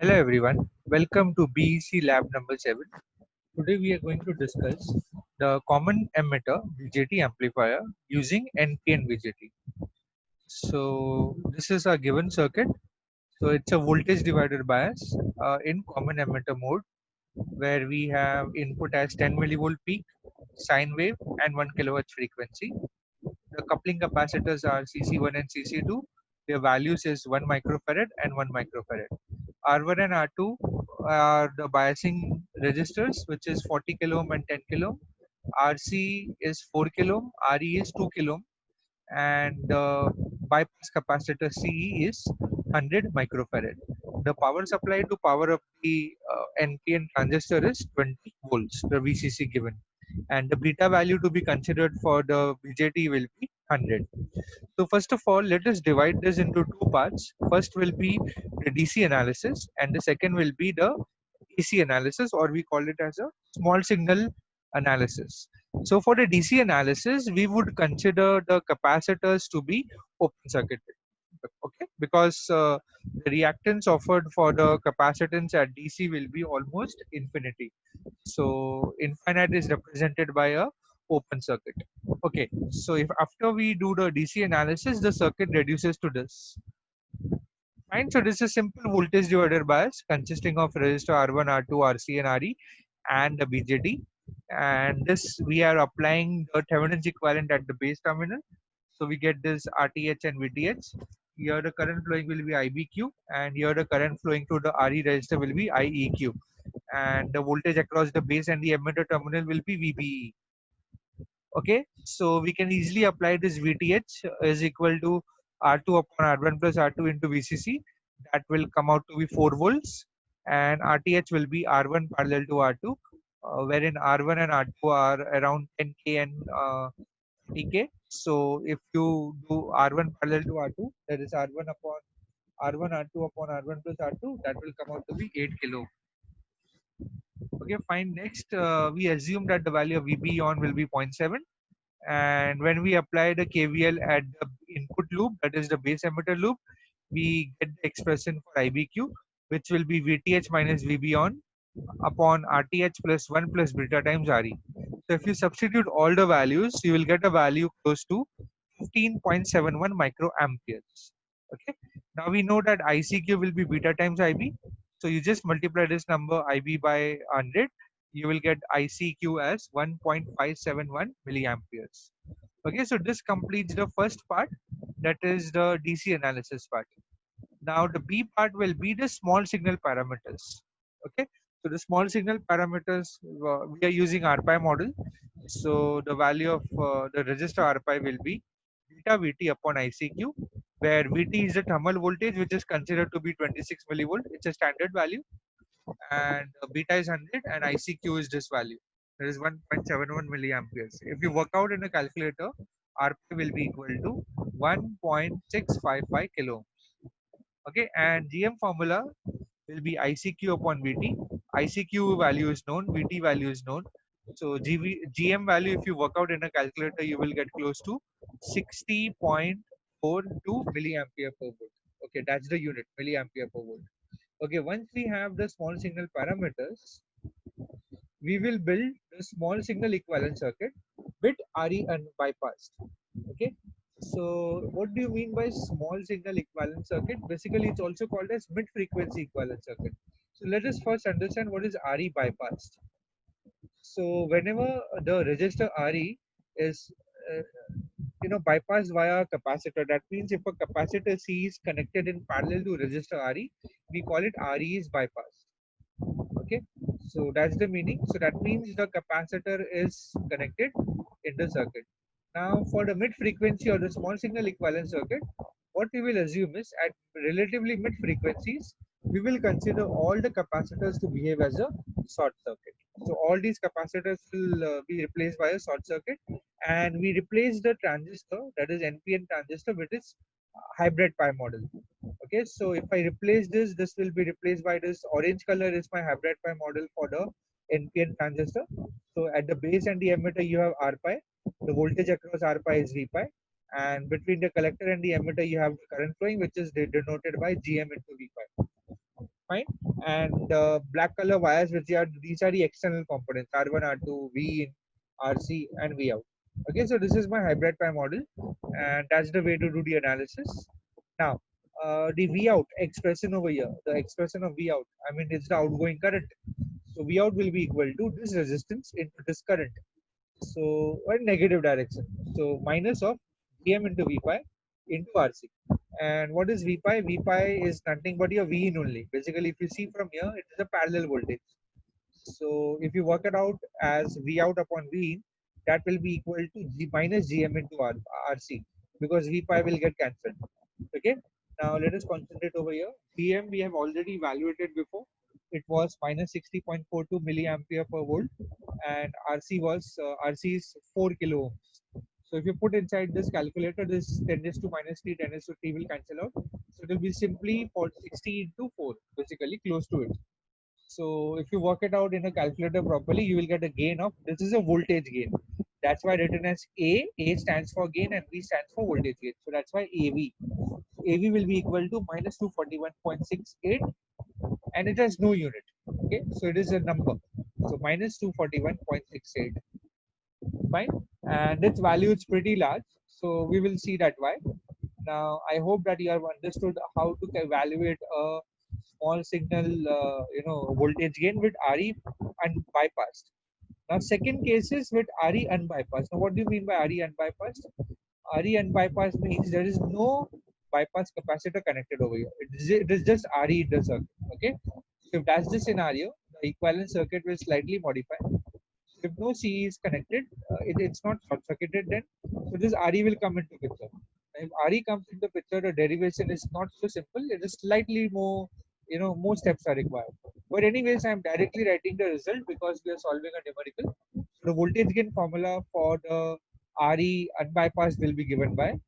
Hello everyone, welcome to BEC lab number 7. Today we are going to discuss the common emitter BJT amplifier using NPN BJT. So this is a given circuit. So it's a voltage divider bias in common emitter mode where we have input as 10 millivolt peak, sine wave and 1 kilohertz frequency. The coupling capacitors are CC1 and CC2. Their values is 1 microfarad and 1 microfarad. R1 and R2 are the biasing resistors, which is 40 kilo ohm and 10 kilo ohm. RC is 4 kilo ohm, RE is 2 kilo ohm, and the bypass capacitor CE is 100 microfarad. The power supply to power up the NPN transistor is 20 volts, the VCC given, and the beta value to be considered for the BJT will be 100. So first of all, let us divide this into two parts. First will be the DC analysis and the second will be the AC analysis, or we call it as a small signal analysis. So for the DC analysis, we would consider the capacitors to be open circuited. Okay, because the reactance offered for the capacitance at DC will be almost infinity. So infinite is represented by a open circuit. Okay, so if after we do the DC analysis, the circuit reduces to this. Fine, so this is simple voltage divider bias consisting of resistor R1, R2, RC and RE and the BJT. And this we are applying the Thevenin's equivalent at the base terminal. So we get this RTH and VTH. Here the current flowing will be IBQ and here the current flowing to the RE resistor will be IEQ. And the voltage across the base and the emitter terminal will be VBE. Okay, so we can easily apply this VTH is equal to R2 upon R1 plus R2 into VCC. That will come out to be 4 volts, and RTH will be R1 parallel to R2, wherein R1 and R2 are around 10K and 30K. So if you do R1 parallel to R2, that is R1 upon R1 R2 upon R1 plus R2, that will come out to be 8 kilo. Okay, fine. Next, we assume that the value of VB on will be 0.7. And when we apply the KVL at the input loop, that is the base emitter loop, we get the expression for IBQ, which will be VTH minus VB on upon RTH plus 1 plus beta times RE. So if you substitute all the values, you will get a value close to 15.71 microamperes. Okay. Now we know that ICQ will be beta times IB. So you just multiply this number IB by 100. You will get ICQ as 1.571 milliamperes. Okay, so this completes the first part, that is the DC analysis part. Now the B part will be the small signal parameters. Okay, so the small signal parameters, we are using RPI model. So the value of the resistor RPI will be beta VT upon ICQ, where VT is the thermal voltage which is considered to be 26 millivolt. It's a standard value, and beta is 100 and ICQ is this value. That is 1.71 milliamperes. If you work out in a calculator, RPI will be equal to 1.655 kilo. Okay, and GM formula will be ICQ upon VT. ICQ value is known, VT value is known. So GM value, if you work out in a calculator, you will get close to 60.42 milliampere per volt. Okay, that's the unit, milliampere per volt. Okay, once we have the small signal parameters, we will build the small signal equivalent circuit with RE unbypassed. Okay, so what do you mean by small signal equivalent circuit? Basically, it's also called as mid frequency equivalent circuit. So let us first understand what is RE bypassed. So whenever the resistor RE is bypassed via a capacitor, that means if a capacitor C is connected in parallel to resistor RE, we call it RE is bypassed. Okay, so that's the meaning. So that means the capacitor is connected in the circuit. Now for the mid frequency or the small signal equivalent circuit, what we will assume is at relatively mid frequencies, we will consider all the capacitors to behave as a short circuit. So all these capacitors will be replaced by a short circuit, and we replace the transistor, that is NPN transistor, with its hybrid pi model. Okay, so if I replace this, this will be replaced by this orange color is my hybrid pi model for the NPN transistor. So at the base and the emitter you have R pi, the voltage across R pi is V pi, and between the collector and the emitter you have the current flowing, which is denoted by GM into V pi. Fine. and black color wires, which are these are the external components: R1, R2, V in, RC, and V out. Okay, so this is my hybrid pi model, and that's the way to do the analysis. Now, the V out expression over here, the expression of V out, I mean, it's the outgoing current. So V out will be equal to this resistance into this current. So, or negative direction. So minus of Gm into V pi into RC. And what is V pi? V pi is nothing but your V in only. Basically, if you see from here, it is a parallel voltage. So if you work it out as V out upon V in, that will be equal to G minus Gm into RC, because V pi will get cancelled. Okay. Now let us concentrate over here. Gm we have already evaluated before. It was minus 60.42 milliampere per volt, and RC is 4 kilo ohms. So if you put inside this calculator, this 10 raised to minus t, 10 raised to t will cancel out. So it will be simply for 60 into 4, basically close to it. So if you work it out in a calculator properly, you will get a gain of, this is a voltage gain. That's why written as A stands for gain and V stands for voltage gain. So that's why AV. AV will be equal to minus 241.68, and it has no unit. Okay, so it is a number. So minus 241.68. Fine. And its value is pretty large. So we will see that why. Now, I hope that you have understood how to evaluate a small signal, voltage gain with RE unbypassed. Now, second case is with RE unbypassed. Now, what do you mean by RE unbypassed? RE unbypassed means there is no bypass capacitor connected over here. It is just RE in the circuit. Okay. So if that's the scenario, the equivalent circuit will slightly modify. If no CE is connected, it's not short circuited then. So this RE will come into picture. If RE comes into picture, the derivation is not so simple. It is slightly more, more steps are required. But anyways, I'm directly writing the result because we are solving a numerical. So the voltage gain formula for the RE unbypassed will be given by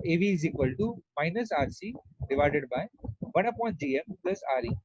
AV is equal to minus RC divided by 1 upon GM plus RE.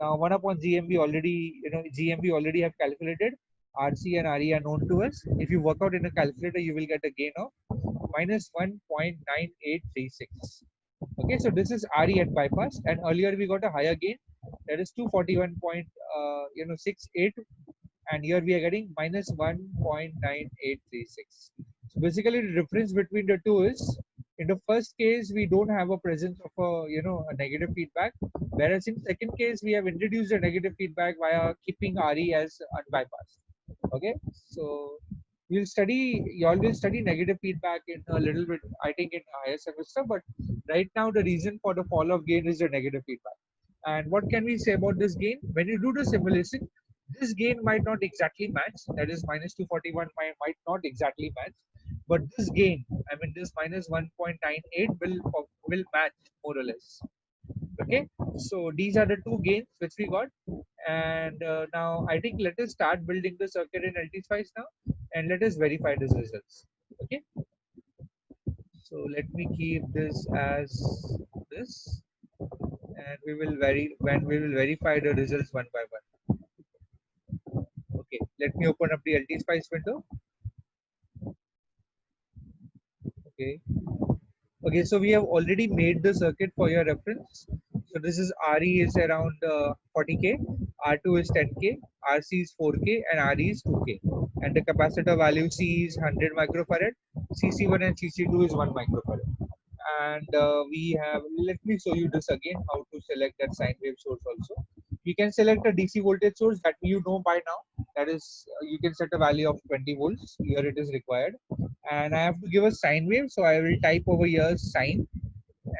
Now 1 upon GMB already, GMB already have calculated. RC and RE are known to us. If you work out in a calculator, you will get a gain of minus 1.9836. Okay, so this is RE at bypass, and earlier we got a higher gain, that is 241.68, and here we are getting minus 1.9836. So basically, the difference between the two is, in the first case we don't have a presence of a negative feedback, whereas in second case we have introduced a negative feedback via keeping RE as unbypassed. Okay, so you all will study negative feedback in a little bit, I think, in higher semester, but right now the reason for the fall of gain is the negative feedback. And what can we say about this gain? When you do the simulation, this gain might not exactly match, that is minus 241 might not exactly match, but this gain, I mean this minus 1.98 will match more or less. Okay, so these are the two gains which we got, and now I think let us start building the circuit in LTSpice now, and let us verify these results. Okay, so let me keep this as this, and we will verify the results one by one. Okay, let me open up the LTSpice window. Okay. Okay, so we have already made the circuit for your reference. So this is RE is around 40K, R2 is 10K, RC is 4K, and RE is 2K. And the capacitor value C is 100 microfarad, CC1 and CC2 is 1 microfarad. And we have, let me show you this again, how to select that sine wave source also. You can select a DC voltage source that you know by now. That is, you can set a value of 20 volts. Here it is required. And I have to give a sine wave. So I will type over here sine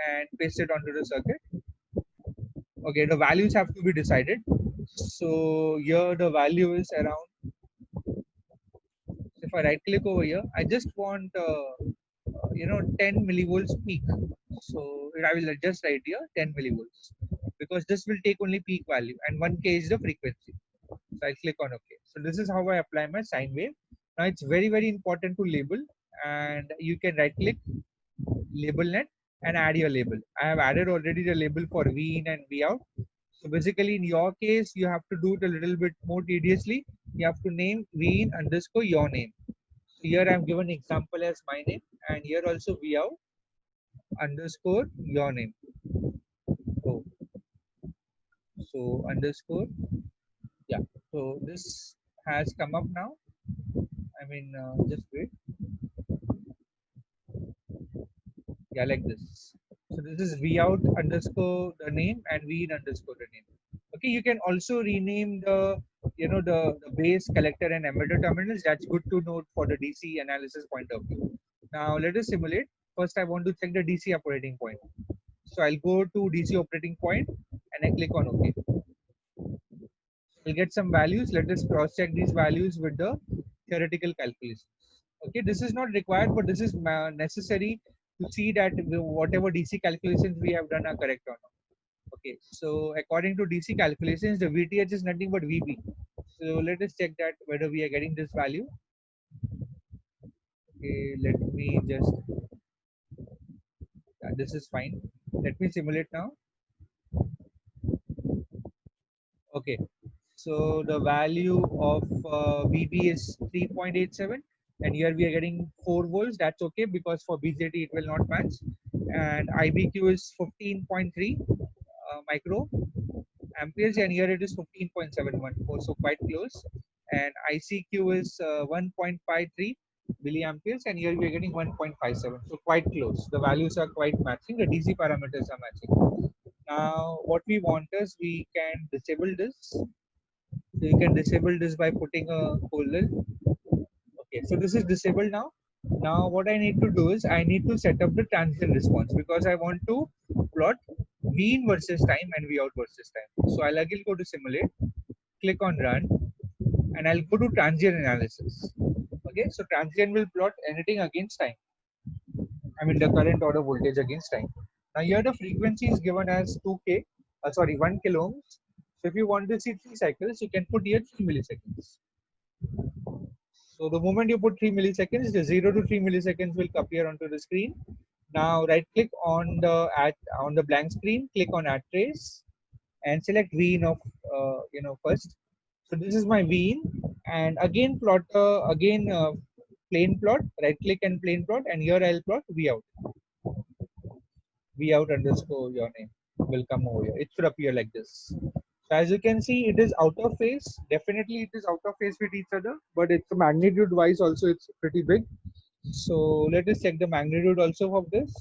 and paste it onto the circuit. Okay, the values have to be decided. So here the value is around, if I right click over here, I just want 10 millivolts peak. So I will just write here 10 millivolts, because this will take only peak value, and 1K is the frequency. So I click on OK. So this is how I apply my sine wave. Now it's very, very important to label, and you can right click, label net, and add your label. I have added already the label for V in and V out. So basically in your case, you have to do it a little bit more tediously. You have to name V in underscore your name. So here I'm given example as my name, and here also V out underscore your name. Oh. So underscore, yeah. So this has come up now. I mean, just wait. Yeah, like this. So this is v out underscore the name and v in underscore the name. Okay, you can also rename the the base, collector, and emitter terminals. That's good to note for the DC analysis point of view. Now let us simulate. First, I want to check the DC operating point. So I'll go to DC operating point and I click on OK. We'll get some values. Let us cross check these values with the theoretical calculations. Okay, this is not required, but this is necessary to see that whatever DC calculations we have done are correct or not. Okay, so according to DC calculations, the VTH is nothing but VB. So let us check that whether we are getting this value. Okay, let me just, this is fine. Let me simulate now. Okay, so the value of VB is 3.87 and here we are getting 4 volts. That's okay because for BJT it will not match. And IBQ is 15.3 micro amperes and here it is 15.714, so quite close. And ICQ is 1.53 milliamperes and here we are getting 1.57, so quite close. The values are quite matching, the DC parameters are matching. Now what we want is we can disable this. So you can disable this by putting a colon. Okay, so this is disabled now. Now what I need to do is I need to set up the transient response because I want to plot V in versus time and V out versus time. So I'll again go to simulate, click on run, and I'll go to transient analysis. Okay, so transient will plot anything against time. I mean the current or the voltage against time. Now here the frequency is given as 2k, sorry 1 kilo ohms. So if you want to see 3 cycles, you can put here 3 milliseconds. So the moment you put 3 milliseconds, the 0 to 3 milliseconds will appear onto the screen. Now right click on the blank screen, click on add trace and select Veen of first. So this is my Veen and again plot plane plot, right click and plane plot, and here I'll plot V out. V out underscore your name will come over here. It should appear like this. So as you can see, it is out of phase. Definitely it is out of phase with each other, but it's magnitude wise also it's pretty big. So let us check the magnitude also of this.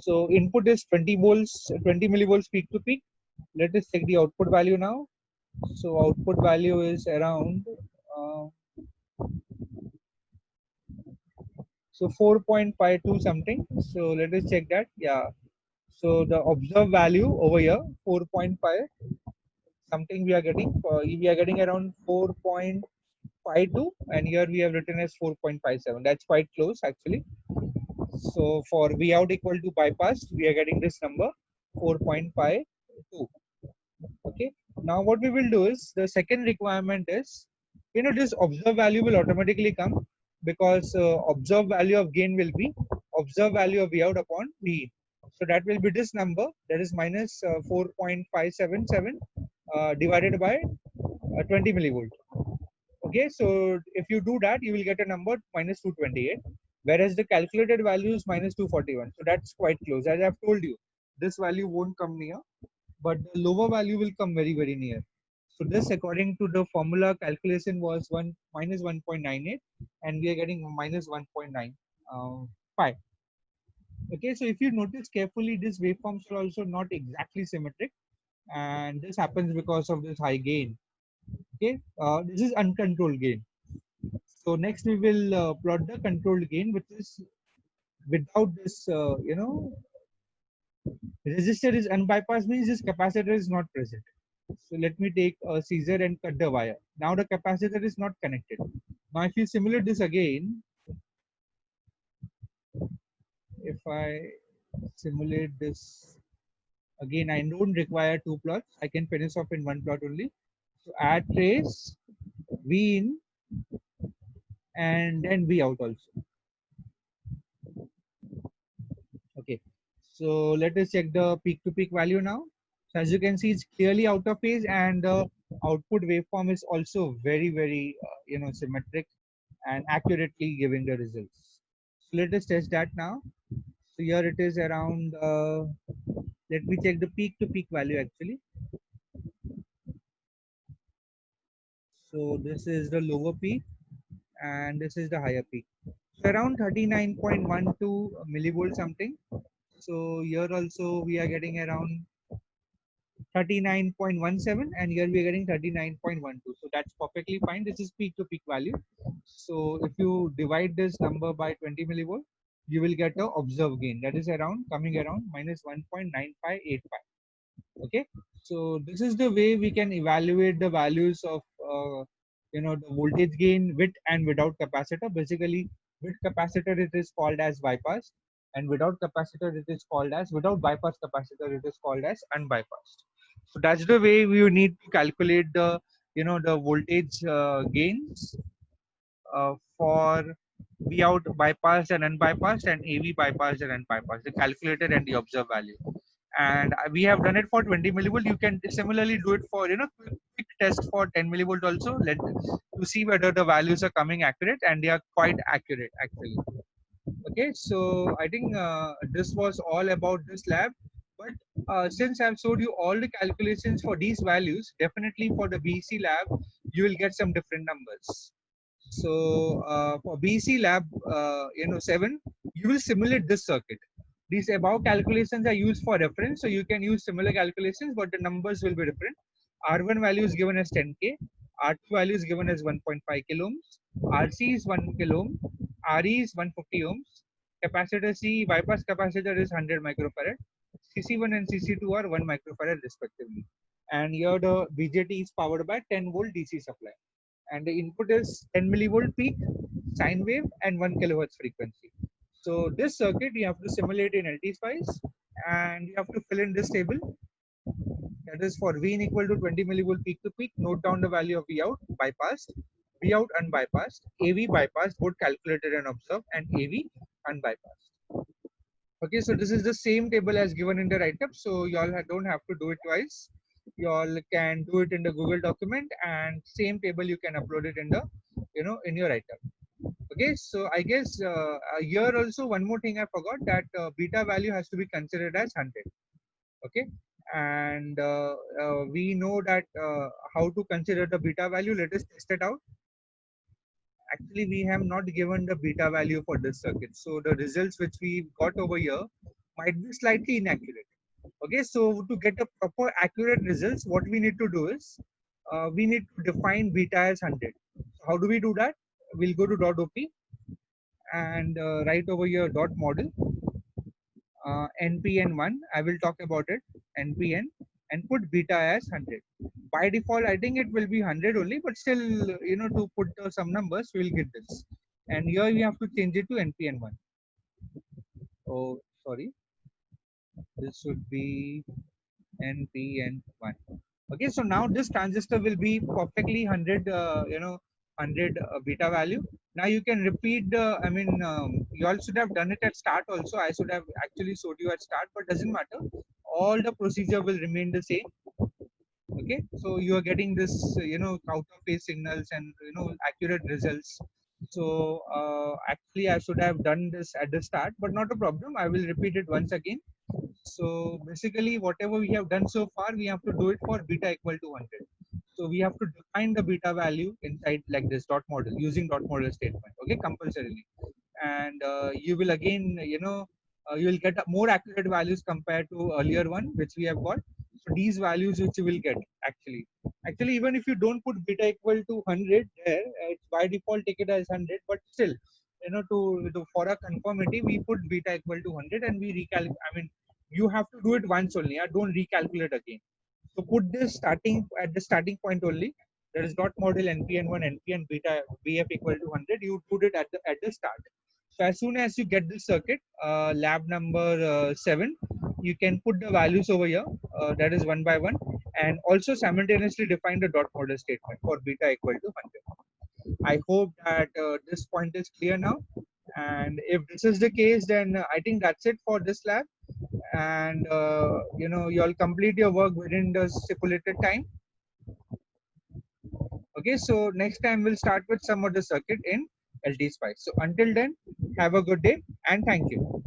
So input is 20 volts, 20 millivolts peak to peak. Let us check the output value now. So output value is around uh, so 4.52 something. So let us check that. Yeah. So the observed value over here 4.5 something we are getting. We are getting around 4.52, and here we have written as 4.57. That's quite close actually. So for V out equal to bypass, we are getting this number 4.52. Okay. Now what we will do is the second requirement is, this observed value will automatically come because observed value of gain will be observed value of V out upon V. So that will be this number, that is minus 4.577 divided by 20 millivolt. Okay, so if you do that, you will get a number minus 228, whereas the calculated value is minus 241. So that's quite close. As I've told you, this value won't come near, but the lower value will come very, very near. So this, according to the formula calculation, was minus 1.98, and we are getting minus 1.95. Okay, so if you notice carefully, these waveforms are also not exactly symmetric, and this happens because of this high gain. Okay, this is uncontrolled gain. So next we will plot the controlled gain, which is without this, resistor is unbypassed, means this capacitor is not present. So let me take a scissor and cut the wire. Now the capacitor is not connected. Now if you simulate this again, if I simulate this again, I don't require two plots. I can finish off in one plot only. So add trace, V in, and then V out also. Okay. So let us check the peak to peak value now. So as you can see, it's clearly out of phase, and the output waveform is also very, very, symmetric and accurately giving the results. So let us test that now. So here it is around, let me check the peak to peak value actually. So this is the lower peak and this is the higher peak. So around 39.12 millivolt something. So here also we are getting around 39.17 and here we are getting 39.12. So that's perfectly fine. This is peak to peak value. So if you divide this number by 20 millivolt, you will get a observed gain that is around coming around minus 1.9585. Okay, so this is the way we can evaluate the values of the voltage gain with and without capacitor. Basically, with capacitor it is called as bypass, and without capacitor it is called as without bypass capacitor it is called as unbypassed. So that's the way we need to calculate the the voltage gains for V out bypassed and unbypassed and AV bypassed and unbypassed, the calculated and the observed value. And we have done it for 20 millivolt. You can similarly do it for quick test for 10 millivolt also. Let to see whether the values are coming accurate, and they are quite accurate actually. Okay, so I think this was all about this lab. But since I've showed you all the calculations for these values, definitely for the BC lab, you will get some different numbers. So for BC lab, 7, you will simulate this circuit. These above calculations are used for reference, so you can use similar calculations, but the numbers will be different. R1 value is given as 10K, R2 value is given as 1.5 kilo ohms, RC is 1 kilo ohm, RE is 150 ohms, capacitor C, bypass capacitor is 100 microfarad, CC1 and CC2 are 1 microfarad respectively. And here the BJT is powered by 10 volt DC supply. And the input is 10 millivolt peak, sine wave, and 1 kilohertz frequency. So this circuit you have to simulate in LT-Spice, and you have to fill in this table. That is for V in equal to 20 millivolt peak to peak. Note down the value of V out bypassed, V out unbypassed, AV bypassed, both calculated and observed, and AV unbypassed. Okay, so this is the same table as given in the write-up, so you all don't have to do it twice. You all can do it in the Google document, and same table you can upload it in the in your write-up. Okay, so I guess here also one more thing I forgot, that beta value has to be considered as 100. Okay, and we know that how to consider the beta value. Let us test it out. Actually, we have not given the beta value for this circuit, so the results which we got over here might be slightly inaccurate. Okay, so to get a proper accurate results, what we need to do is we need to define beta as 100. How do we do that? We'll go to .op and write over here dot model npn1. I will talk about it, npn, and put beta as 100. By default, I think it will be 100 only, but still, to put some numbers, we will get this. And here we have to change it to npn1. Oh, sorry. This should be npn1. Okay, so now this transistor will be perfectly 100, 100 beta value. Now you can repeat the, you all should have done it at start also. I should have actually showed you at start, but doesn't matter. All the procedure will remain the same. Okay, so you are getting this, out of phase signals and, accurate results. So actually I should have done this at the start, but not a problem. I will repeat it once again. So basically, whatever we have done so far, we have to do it for beta equal to 100. So we have to define the beta value inside like this dot model using dot model statement. Okay, compulsorily, and you will again, you will get more accurate values compared to earlier one which we have got. So these values which you will get actually even if you don't put beta equal to 100 there, it's by default take it as 100, but still, to for a conformity we put beta equal to 100 and we recalculate. You have to do it once only. Don't recalculate again. So put this starting at the starting point only. There is dot model npn1 npn beta bf equal to 100. You put it at the start. So as soon as you get this circuit, lab number 7, you can put the values over here. That is one by one, and also simultaneously define the dot model statement for beta equal to 100. I hope that this point is clear now. And if this is the case, then I think that's it for this lab. And you'll complete your work within the stipulated time. Okay, so next time we'll start with some of the circuit in LT Spice. So until then, have a good day and thank you.